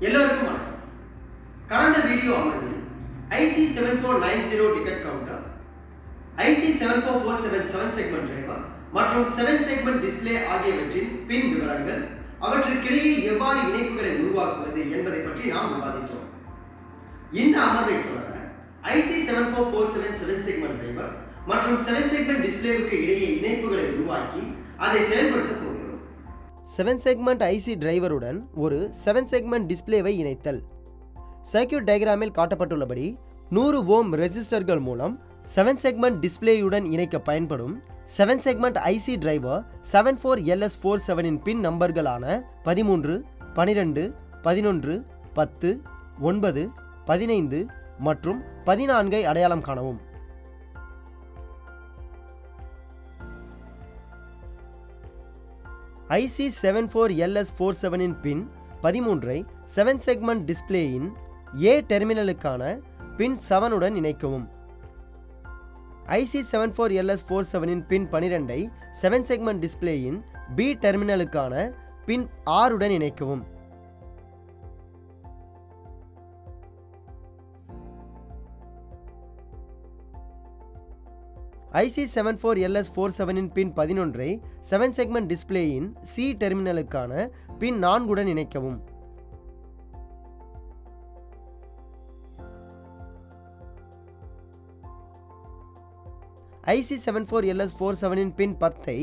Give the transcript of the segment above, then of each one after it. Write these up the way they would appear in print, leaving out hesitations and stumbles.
எல்லோருக்கும் வணக்கம். கடந்த வீடியோ அமர்வில் IC7490 ticket counter, IC74477 7 segment driver மற்றும் 7 செக்மெண்ட் டிஸ்ப்ளே ஆகியவற்றின் பின் விவரங்கள், அவற்றுக்கிடையே எவ்வாறு இணைப்புகளை உருவாக்குவது என்பதை பற்றி நாம் விவாதித்தோம். இந்த அமர்வை தொடர IC74477 7 செக்மெண்ட் டிரைவர் மற்றும் 7 செக்மெண்ட் டிஸ்ப்ளேவுக்கு இடையே இணைப்புகளை உருவாக்கி அதை செயல்படுத்த போகிறோம். 7 செக்மெண்ட் IC டிரைவருடன் ஒரு 7 செக்மெண்ட் டிஸ்ப்ளேவை இணைத்தல். சர்க்யூட் டயக்ராமில் காட்டப்பட்டுள்ளபடி 100 ஓம் ரெசிஸ்டர்கள் மூலம் 7 செக்மெண்ட் டிஸ்ப்ளேயுடன் இணைக்க பயன்படும் 7 செக்மெண்ட் IC டிரைவர் 74LS47 இன் பின் நம்பர்களான 13, 12, 11, 10, 9, 15 மற்றும் 14ஐ அடையாளம் காணவும். IC74LS47 in bin 13ஐ 7 segment டிஸ்ப்ளேயின் A டெர்மினலுக்கான பின் 7 உடன் இணைக்கவும். IC74LS47 இன் பின் 12ஐ 7 செக்மெண்ட் டிஸ்ப்ளேயின் B டெர்மினலுக்கான பின் 6 உடன் இணைக்கவும். IC74LS47 இன் பின் 11ஐ 7 செக்மெண்ட் டிஸ்ப்ளேயின் C டெர்மினலுக்கான பின் 4 உடன் இணைக்கவும். IC74LS47 இன் பின் 10ஐ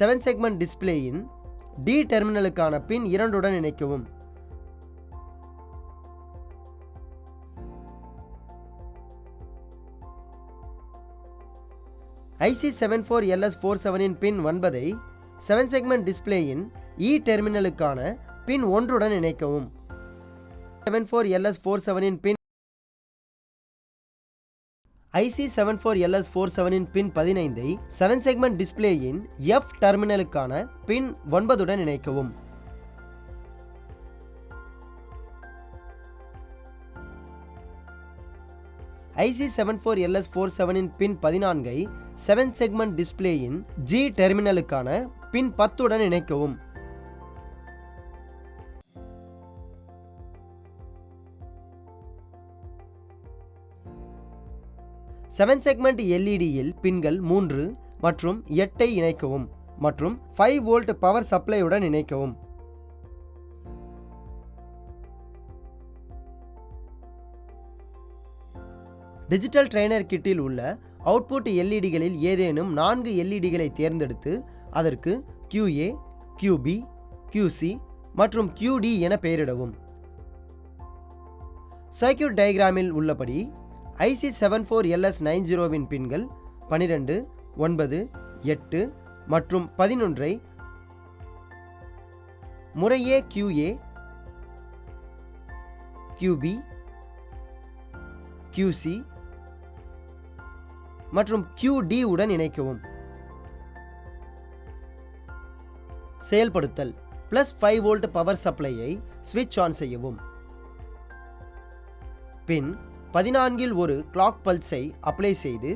7 செக்மெண்ட் டிஸ்ப்ளேயின் D டெர்மினலுக்கான பின் 2 உடன் இணைக்கவும். IC74LS47 இன் பின் 9ஐ 7 செக்மெண்ட் டிஸ்ப்ளேயின் E டெர்மினலுக்கான பின் 1 உடன் இணைக்கவும். IC74LS47 இன் பின் IC74LS47 இன் பின் 15ஐ 7 செக்மெண்ட் டிஸ்ப்ளேயின் F டெர்மினலுக்கான பின் 9 உடன் இணைக்கவும். IC74LS47 இன் பின் 14ஐ 7 செக்மெண்ட் டிஸ்ப்ளேயின் G டெர்மினலுக்கான பின் 10 உடன் இணைக்கவும். செவன் செக்மெண்ட் LED-யில் பின்கள் 3 மற்றும் 8ஐ இணைக்கவும் மற்றும் 5 வோல்ட் பவர் சப்ளையுடன் இணைக்கவும். டிஜிட்டல் ட்ரெய்னர் கிட்டில் உள்ள அவுட்புட் LED-களில் ஏதேனும் 4 LED-களை தேர்ந்தெடுத்து அதற்கு QA, QB, QC மற்றும் QD என பெயரிடவும். சர்க்யூட் டயக்ராமில் உள்ளபடி IC74LS90 இன் பின்கள் 12, 9, 8 மற்றும் 11ஐ முறையே QA, QB, QC மற்றும் QD உடன் இணைக்கவும். செயல்படுத்தல். +5 வோல்ட் பவர் சப்ளையை ஸ்விட்ச் ஆன் செய்யவும். பின் 14இல் ஒரு கிளாக் பல்ஸை அப்ளை செய்து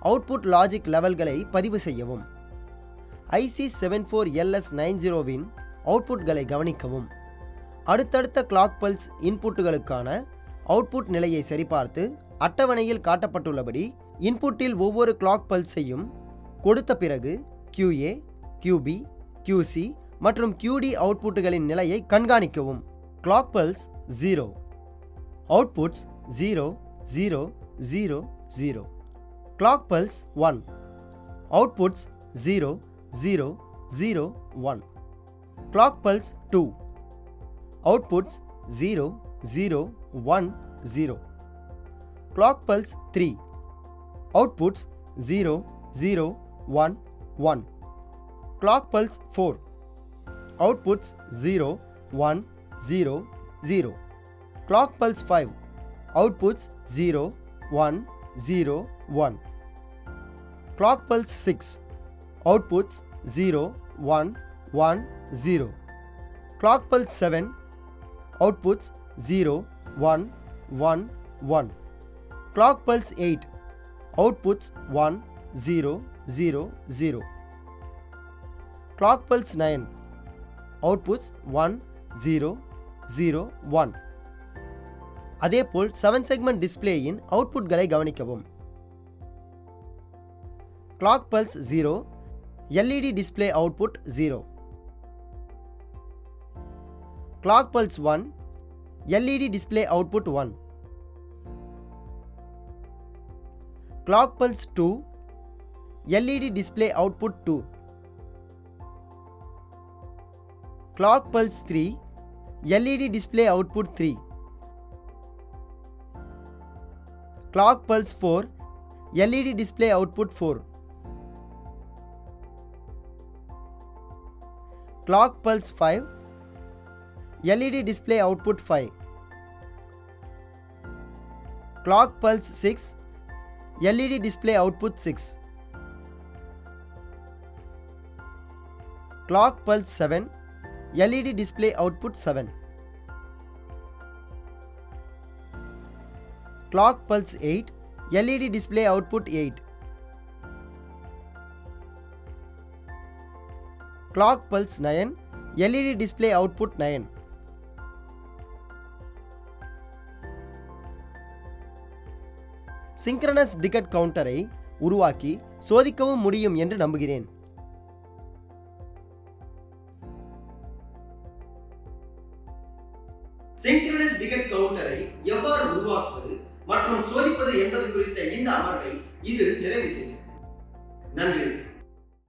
அவுட்புட் லாஜிக் லெவல்களை பதிவு செய்யவும். IC74LS90 இன் அவுட்புட்களை கவனிக்கவும். அடுத்தடுத்த கிளாக் பல்ஸ் இன்புட்டுகளுக்கான அவுட்புட் நிலையை சரிபார்த்து அட்டவணையில் காட்டப்பட்டுள்ளபடி இன்புட்டில் ஒவ்வொரு கிளாக் பல்ஸையும் கொடுத்த பிறகு QA, QB, QC மற்றும் QD அவுட்புட்டுகளின் நிலையை கண்காணிக்கவும். Clock pulse 0, outputs 0, 0, 0, 0. Clock pulse 1, outputs 0, 0, 0, 1. Clock pulse 2, outputs 0, 0, 1, 0. Clock pulse 3, outputs 0, 0, 1, 1. Clock pulse 4, outputs 0, 1, 0, 0. Clock pulse 5, outputs 0, 1, 0, 1. Clock pulse 6, outputs 0, 1, 1, 0. Clock pulse 7, outputs 0, 1, 1, 1. Clock pulse 8, outputs 1, 0, 0, 0. Clock pulse 9, outputs 1, 0, 0, 1. அதேபோல் 7 segment டிஸ்ப்ளேயின் அவுட்புட்களை கவனிக்கவும். Clock pulse 0, LED display output 0. Clock pulse 1, LED display output 1. Clock pulse 2, LED display output 2. Clock pulse 3, LED display output 3. Clock pulse 4, LED display output 4. Clock pulse 5, LED display output 5. Clock pulse 6, LED display output 6. Clock pulse 7, LED display output 7. Clock pulse 8, LED display output 8. Clock pulse 9, LED display output 9. Synchronous decade counter-ஐ உருவாக்கி சோதிக்கவும் முடியும் என்று நம்புகிறேன். Synchronous டிகட் கவுண்டரை எவ்வாறு உருவாக்குவது மற்றும் சோதிப்பது என்பது குறித்த இந்த அமர்வை இது நிறைவு செய்கிறது. நன்றி.